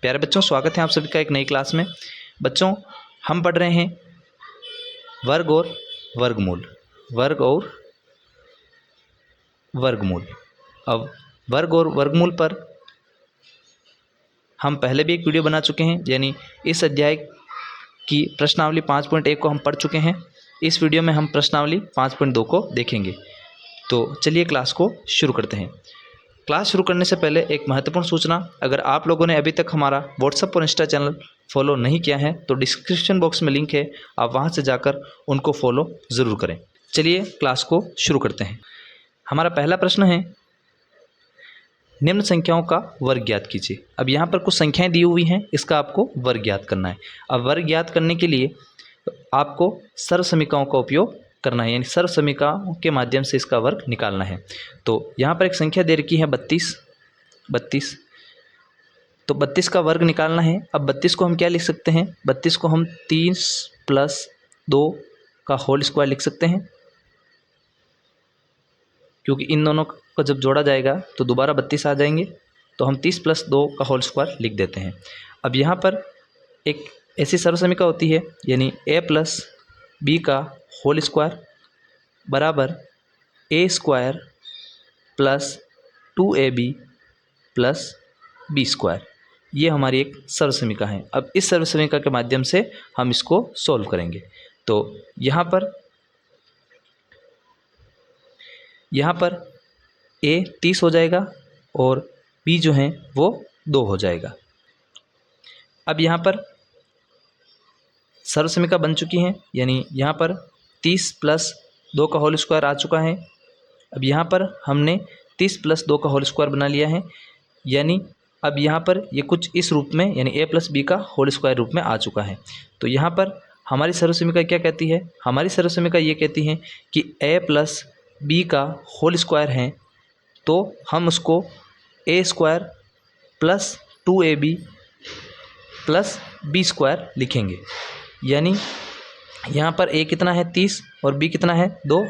प्यारे बच्चों, स्वागत है आप सभी का एक नई क्लास में। बच्चों, हम पढ़ रहे हैं वर्ग और वर्गमूल। वर्ग और वर्गमूल। अब वर्ग और वर्गमूल पर हम पहले भी एक वीडियो बना चुके हैं, यानी इस अध्याय की प्रश्नावली 5.1 को हम पढ़ चुके हैं। इस वीडियो में हम प्रश्नावली 5.2 को देखेंगे। तो चलिए क्लास को शुरू करते हैं। क्लास शुरू करने से पहले एक महत्वपूर्ण सूचना, अगर आप लोगों ने अभी तक हमारा व्हाट्सएप और इंस्टा चैनल फॉलो नहीं किया है तो डिस्क्रिप्शन बॉक्स में लिंक है, आप वहां से जाकर उनको फॉलो ज़रूर करें। चलिए क्लास को शुरू करते हैं। हमारा पहला प्रश्न है, निम्न संख्याओं का वर्ग ज्ञात कीजिए। अब यहाँ पर कुछ संख्याएं दी हुई हैं, इसका आपको वर्ग ज्ञात करना है। अब वर्ग ज्ञात करने के लिए आपको सर्व समीकरणों का उपयोग करना है, यानी सर्व समीकरणों के माध्यम से इसका वर्ग निकालना है। तो यहाँ पर एक संख्या दे रखी है 32। तो 32 का वर्ग निकालना है। अब 32 को हम क्या लिख सकते हैं? 32 को हम 3 + 2 का होल स्क्वायर लिख सकते हैं, क्योंकि इन दोनों को जब जोड़ा जाएगा तो दोबारा 32 आ जाएंगे। तो हम 30 + 2 का होल स्क्वायर लिख देते हैं। अब यहाँ पर एक ऐसी सर्व समीकरण होती है, यानी a + b का होल स्क्वायर बराबर a² + 2ab + b²। ये हमारी एक सर्व समीकरण है। अब इस सर्व समीकरण के माध्यम से हम इसको सॉल्व करेंगे। तो यहाँ पर a 30 हो जाएगा और b जो है वो 2 हो जाएगा। अब यहाँ पर सर्व समीकरण बन चुकी हैं, यानी यहाँ पर 30 + 2 का होल स्क्वायर आ चुका है। अब यहाँ पर हमने 30 + 2 का होल स्क्वायर बना लिया है, यानी अब यहाँ पर ये कुछ इस रूप में, यानी a + b का होल स्क्वायर रूप में आ चुका है। तो यहाँ पर हमारी सर्व समीकरण क्या कहती है? हमारी सर्व समीकरण ये कहती है कि a + b का होल स्क्वायर है, तो हम उसको a² + 2ab + b² लिखेंगे। यानी यहाँ पर a कितना है 30 और b कितना है 2,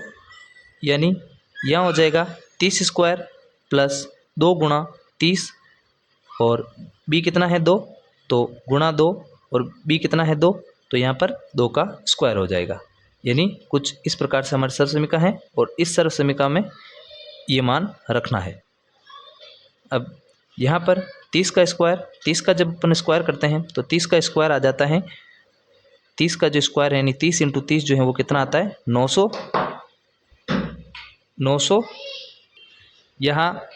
यानी यहाँ हो जाएगा 30² + 2 × 30 और b कितना है 2, तो गुणा 2 और b कितना है 2, तो यहाँ पर 2 का स्क्वायर हो जाएगा। यानी कुछ इस प्रकार से हमारी सर्व समीकरण है और इस सर्व समीकरण में ये मान रखना है। अब यहाँ पर 30 का स्क्वायर, 30 का जब अपन स्क्वायर करते हैं तो 30 का स्क्वायर आ जाता है, 30 का जो स्क्वायर है यानी 30 × 30 जो है वो कितना आता है 900। यहाँ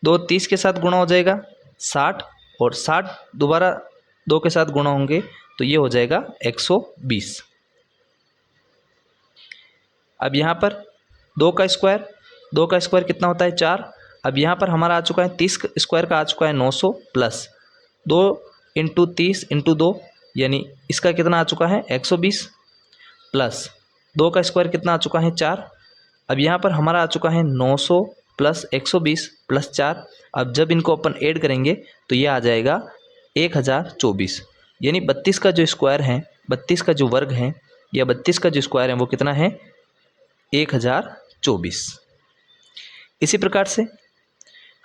2 30 के साथ गुणा हो जाएगा 60 और 60 दोबारा 2 के साथ गुणा होंगे तो ये हो जाएगा 120। अब यहाँ पर 2 का स्क्वायर कितना होता है 4। अब यहाँ पर हमारा आ चुका है 30 स्क्वायर का आ चुका है 900 + 2 × 30 × 2, यानी इसका कितना आ चुका है 120 + 2 का स्क्वायर कितना आ चुका है 4। अब यहाँ पर हमारा आ चुका है 900 + 120 + 4। अब जब इनको अपन ऐड करेंगे तो ये आ जाएगा 1024। यानी 32 का जो स्क्वायर है, 32 का जो वर्ग है या 32 का जो स्क्वायर है वो कितना है 1024। इसी प्रकार से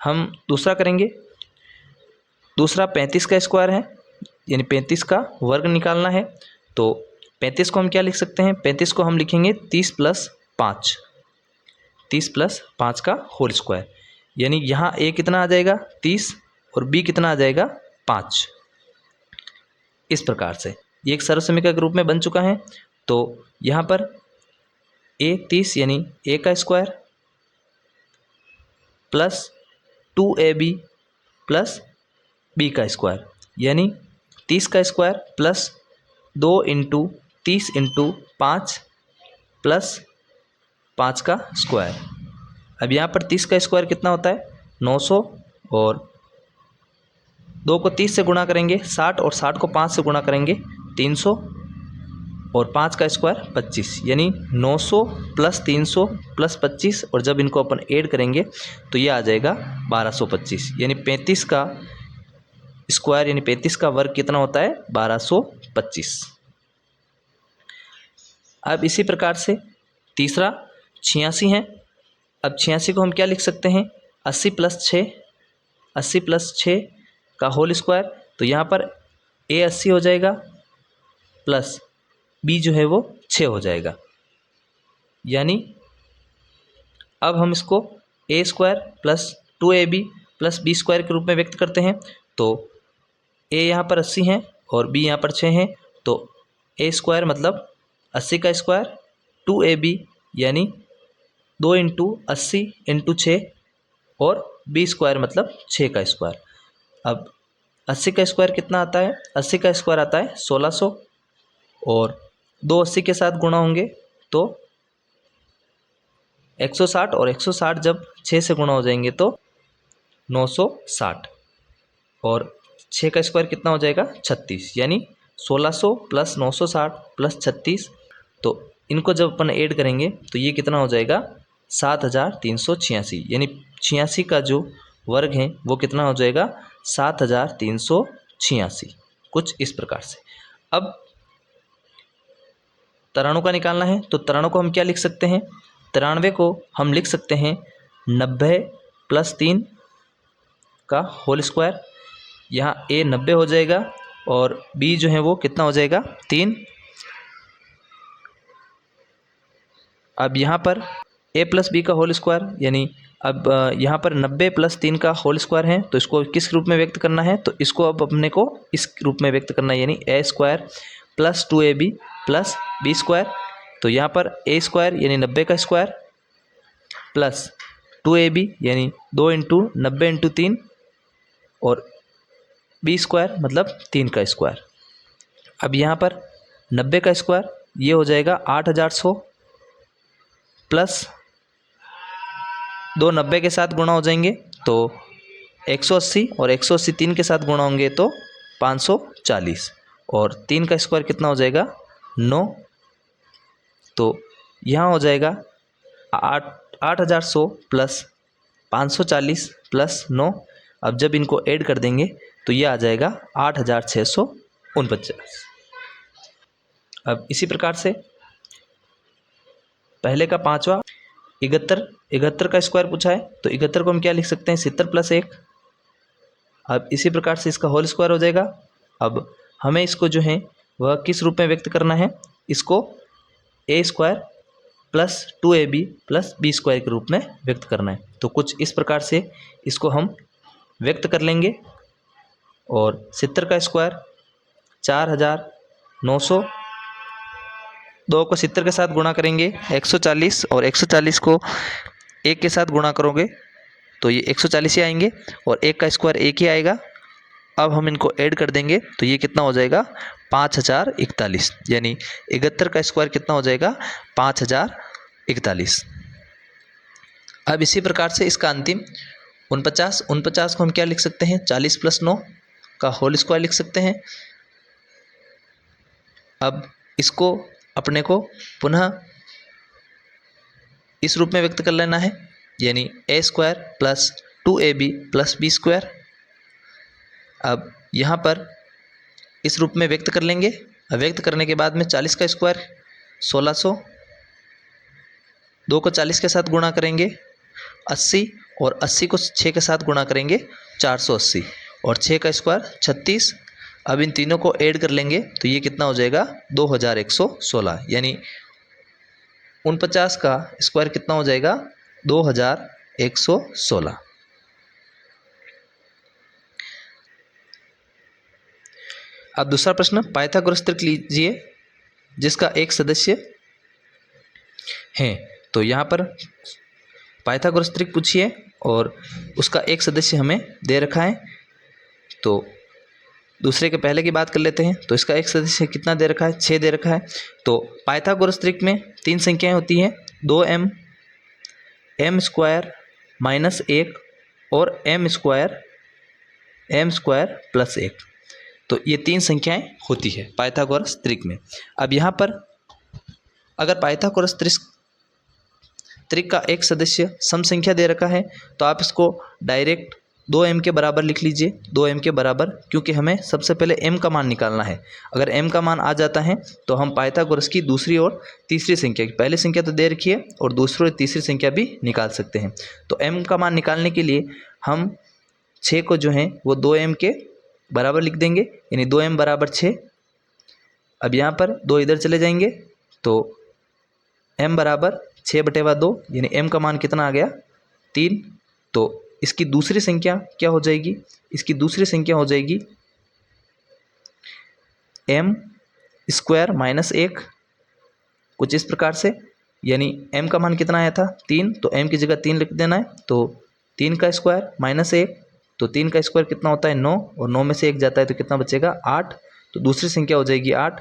हम दूसरा करेंगे। दूसरा 35 का स्क्वायर है, यानी 35 का वर्ग निकालना है। तो 35 को हम क्या लिख सकते हैं? 35 को हम लिखेंगे 30 + 5, 30 + 5 का होल स्क्वायर। यानी यहाँ a कितना आ जाएगा 30 और b कितना आ जाएगा 5। इस प्रकार से ये एक सर्व समीकरण के रूप में बन चुका है। तो यहाँ पर a 30 यानी a का स्क्वायर + 2ab + b का स्क्वायर, यानी 30 का स्क्वायर + 2 × 30 × 5 + 5 का स्क्वायर। अब यहाँ पर 30 का स्क्वायर कितना होता है 900 और 2 को 30 से गुणा करेंगे 60 और 60 को 5 से गुणा करेंगे 300 और 5 का स्क्वायर 25, यानी 900 + 300 + 25 और जब इनको अपन ऐड करेंगे तो ये आ जाएगा 1225। यानी 35 का स्क्वायर यानी 35 का वर्ग कितना होता है 1225। अब इसी प्रकार से तीसरा 86 है। अब 86 को हम क्या लिख सकते हैं 80 + 6 का होल स्क्वायर, तो यहाँ पर A 80 हो जाएगा प्लस B जो है वो 6 हो जाएगा। यानी अब हम इसको A square plus 2AB plus B square के रूप में व्यक्त करते हैं। तो A यहाँ पर 80 है और B यहाँ पर 6 है, तो A स्क्वायर मतलब 80 का स्क्वायर 2AB यानी 2 इंटू 80 इंटू 6 और B स्क्वायर मतलब 6 का स्क्वायर। अब 80 का स्क्वायर कितना आता है? 80 का स्क्वायर आता है 1600 और 2 80 के साथ गुणा होंगे तो 160 और 160 जब 6 से गुणा हो जाएंगे तो 960 और 6 का स्क्वायर कितना हो जाएगा? 36। यानी 1600 प्लस 960 प्लस 36, तो इनको जब अपन ऐड करेंगे तो ये कितना हो जाएगा? 7386। यानी 86 का जो वर्ग है वो कितना हो जाएगा? 7386। कुछ इस प्रकार से। अब तराणु का निकालना है, तो तराणु को हम क्या लिख सकते हैं? 93 को हम लिख सकते हैं 90 प्लस 3 का होल स्क्वायर। यहाँ A 90 हो जाएगा और B जो है वो कितना हो जाएगा? 3। अब यहाँ पर A प्लस B का होल स्क्वायर, यानी अब यहाँ पर 90 प्लस 3 का होल स्क्वायर है, तो इसको किस रूप में व्यक्त करना है? तो इसको अब अपने को इस रूप में व्यक्त करना है, यानी A square plus 2AB plus B square. तो यहाँ पर A स्क्वायर यानी 90 का स्क्वायर प्लस 2AB यानी 2 इंटू 90 इंटू 3 और B स्क्वायर मतलब 3 का स्क्वायर। अब यहाँ पर 90 का स्क्वायर ये हो जाएगा 8100 प्लस 2 90 के साथ गुणा हो जाएंगे तो 180 और 180 3 के साथ गुणा होंगे तो 540 और 3 का स्क्वायर कितना हो जाएगा? 9। तो यहाँ हो जाएगा 8100 प्लस 540 प्लस 9। अब जब इनको ऐड कर देंगे तो ये आ जाएगा 8649। अब इसी प्रकार से पहले का पांचवा 71 का स्क्वायर पूछा है, तो 71 को हम क्या लिख सकते हैं? 70 प्लस 1। अब इसी प्रकार से इसका होल स्क्वायर हो जाएगा। अब हमें इसको जो है वह किस रूप में व्यक्त करना है? इसको A square plus 2AB plus B square के रूप में व्यक्त करना है। तो कुछ इस प्रकार से इसको हम व्यक्त कर लेंगे। और 70 का स्क्वायर 4900, 2 को 70 के साथ गुणा करेंगे 140 और 140 को 1 के साथ गुणा करोगे तो ये 140 ही आएंगे और 1 का स्क्वायर 1 ही आएगा। अब हम इनको ऐड कर देंगे तो ये कितना हो जाएगा? 5041। यानी 71 का स्क्वायर कितना हो जाएगा? 5041। अब इसी प्रकार से इसका अंतिम 49 को हम क्या लिख सकते हैं? 40 प्लस 9 का होल स्क्वायर लिख सकते हैं। अब इसको अपने को पुनः इस रूप में व्यक्त कर लेना है, यानी A square plus 2AB plus B square. अब यहाँ पर इस रूप में व्यक्त कर लेंगे। व्यक्त करने के बाद में 40 का स्क्वायर 1600, 2 को 40 के साथ गुणा करेंगे 80 और 80 को 6 के साथ गुणा करेंगे 480 और 6 का स्क्वायर 36। अब इन तीनों को ऐड कर लेंगे तो ये कितना हो जाएगा? 2116। यानी 49 का स्क्वायर कितना हो जाएगा? 2116। अब दूसरा प्रश्न, पाइथागोरस त्रिक लीजिए जिसका एक सदस्य है। तो यहाँ पर पाइथागोरस त्रिक पूछिए और उसका एक सदस्य हमें दे रखा है। तो दूसरे के पहले की बात कर लेते हैं। तो इसका एक सदस्य कितना दे रखा है? 6 दे रखा है। तो पाइथागोरस त्रिक में 3 संख्याएं होती हैं, 2m, m स्क्वायर माइनस 1 और m स्क्वायर प्लस 1। तो ये 3 संख्याएं होती है पाइथागोरस त्रिक में। अब यहाँ पर अगर पाइथागोरस त्रिक का एक सदस्य सम संख्या दे रखा है तो आप इसको डायरेक्ट 2m के बराबर लिख लीजिए। 2m के बराबर, क्योंकि हमें सबसे पहले m का मान निकालना है। अगर m का मान आ जाता है तो हम पाइथागोरस की दूसरी और तीसरी संख्या की, पहली संख्या तो दे रखी है और दूसरी और तीसरी संख्या भी निकाल सकते हैं। तो m का मान निकालने के लिए हम 6 को जो है वो 2m के बराबर लिख देंगे, यानी 2m बराबर 6। अब यहाँ पर 2 इधर चले जाएंगे तो m बराबर 6/2, यानी m का मान कितना आ गया 3। तो इसकी दूसरी संख्या क्या हो जाएगी, इसकी दूसरी संख्या हो जाएगी m² - 1, कुछ इस प्रकार से। यानी m का मान कितना आया था 3, तो m की जगह 3 लिख देना है। तो 3 का स्क्वायर - 1, तो 3 का स्क्वायर कितना होता है 9, और 9 में से 1 जाता है तो कितना बचेगा 8। तो दूसरी संख्या हो जाएगी 8।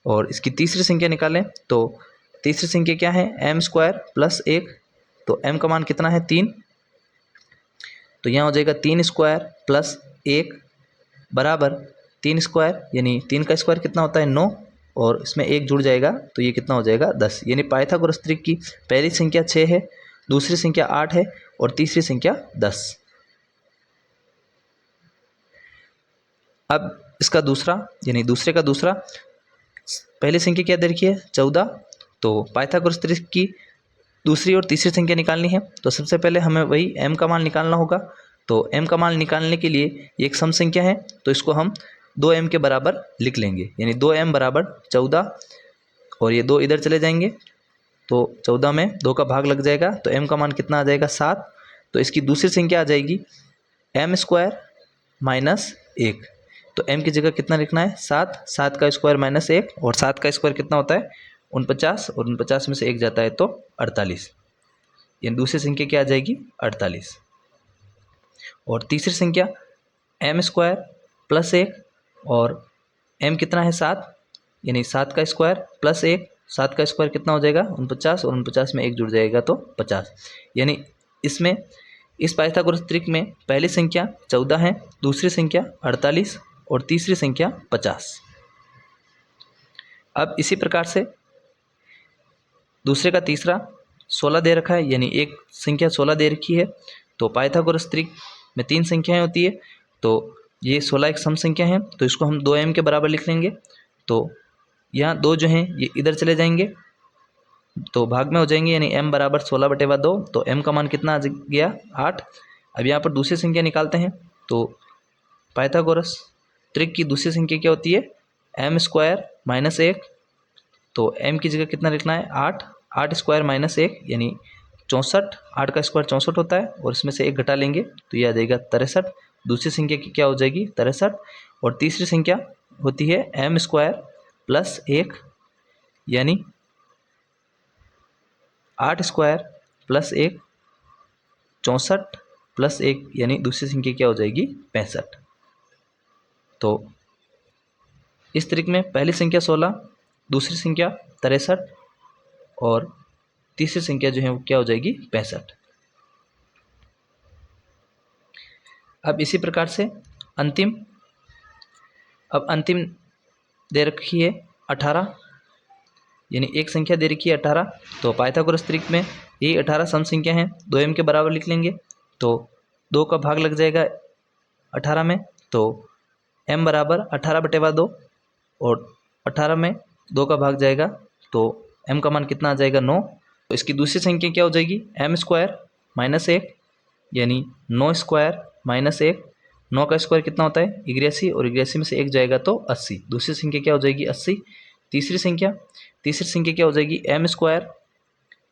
और इसकी तीसरी संख्या निकालें तो तीसरी संख्या क्या है m² + 1, तो m का मान कितना है 3, तो यहाँ हो जाएगा 3² + 1 बराबर 3², यानी 3 का स्क्वायर कितना होता है 9, और इसमें 1 जुड़ जाएगा तो ये कितना हो जाएगा 10। यानी पाइथागोरस त्रिक की पहली संख्या 6 है, दूसरी संख्या 8 है और तीसरी संख्या 10। अब इसका दूसरा, यानी दूसरे का दूसरा, पहली संख्या क्या दे रखी है 14, तो पाइथागोरस त्रिक की दूसरी और तीसरी संख्या निकालनी है। तो सबसे पहले हमें वही m का मान निकालना होगा। तो m का मान निकालने के लिए ये एक सम संख्या है, तो इसको हम 2m के बराबर लिख लेंगे, यानी 2m बराबर 14, और ये 2 इधर चले जाएंगे तो 14 में 2 का भाग लग जाएगा, तो m का मान कितना आ जाएगा 7। तो इसकी दूसरी संख्या आ जाएगी m² - 1, तो m की जगह कितना लिखना है 7, 7 का स्क्वायर - 1, और 7 का स्क्वायर कितना होता है 49, और 49 में से 1 जाता है तो 48, यानी दूसरी संख्या क्या आ जाएगी 48। और तीसरी संख्या m² + 1, और m कितना है 7, यानी 7 का स्क्वायर + 1, 7 का स्क्वायर कितना हो जाएगा 49, और 49 में 1 जुड़ जाएगा तो 50। यानी इसमें इस पाइथागोरस त्रिक में पहली संख्या 14 है, दूसरी संख्या 48 और तीसरी संख्या 50। अब इसी प्रकार से दूसरे का तीसरा 16 दे रखा है, यानी एक संख्या 16 दे रखी है। तो पाइथागोरस त्रिक में 3 संख्याएं होती है, तो ये 16 एक सम संख्या है, तो इसको हम 2m के बराबर लिख लेंगे। तो यहाँ 2 जो हैं ये इधर चले जाएंगे तो भाग में हो जाएंगे, यानी m बराबर 16/2, तो m का मान कितना आ गया 8। अब यहाँ पर दूसरी संख्या निकालते हैं, तो पाइथागोरस त्रिक की दूसरी संख्या क्या होती है m² - 1, तो m की जगह कितना लिखना है 8, 8² - 1, यानी 64, 8 का स्क्वायर 64 होता है, और इसमें से 1 घटा लेंगे तो ये आ जाएगा 63। दूसरी संख्या की क्या हो जाएगी 63, और तीसरी संख्या होती है m² + 1, यानी 8² + 1, 64 + 1, यानी दूसरी संख्या क्या हो जाएगी 65। तो इस त्रिक में पहली संख्या 16, दूसरी संख्या 63, और तीसरी संख्या जो है वो क्या हो जाएगी 65। अब इसी प्रकार से अंतिम दे रखी है 18, यानी एक संख्या दे रखी है 18। तो पाइथागोरस त्रिक में ये 18 सम संख्या है, 2m के बराबर लिख लेंगे। तो 2 का भाग लग जाएगा 18 में, तो m बराबर 18/2, और 18 में 2 का भाग जाएगा तो m का मान कितना आ जाएगा 9। तो इसकी दूसरी संख्या क्या हो जाएगी m² - 1, यानी 9² - 1, 9 का स्क्वायर कितना होता है 81, और 81 में से 1 जाएगा तो 80। दूसरी संख्या क्या हो जाएगी 80। तीसरी संख्या क्या हो जाएगी m²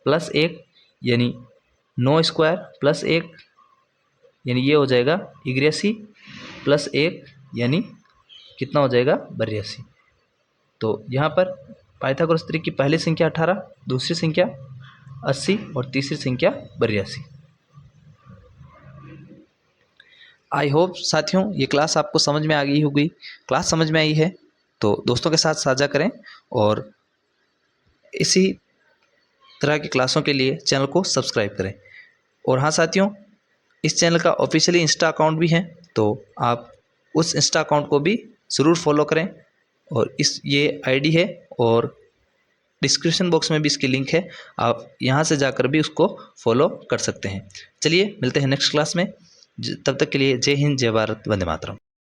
+ 1, यानी 9² + 1, यानी ये हो जाएगा 81 + 1, यानी कितना हो जाएगा 82। तो यहाँ पर पाइथागोरस त्रिक की पहली संख्या 18, दूसरी संख्या 80 और तीसरी संख्या 82। आई होप साथियों ये क्लास आपको समझ में आ गई होगी। क्लास समझ में आई है तो दोस्तों के साथ साझा करें, और इसी तरह की क्लासों के लिए चैनल को सब्सक्राइब करें। और हाँ साथियों, इस चैनल का ऑफिशियली इंस्टा अकाउंट भी है, तो आप उस इंस्टा अकाउंट को भी ज़रूर फॉलो करें। और ये आईडी है, और डिस्क्रिप्शन बॉक्स में भी इसकी लिंक है, आप यहाँ से जाकर भी उसको फॉलो कर सकते हैं। चलिए मिलते हैं नेक्स्ट क्लास में, तब तक के लिए जय हिंद, जय भारत, वंदे मातरम।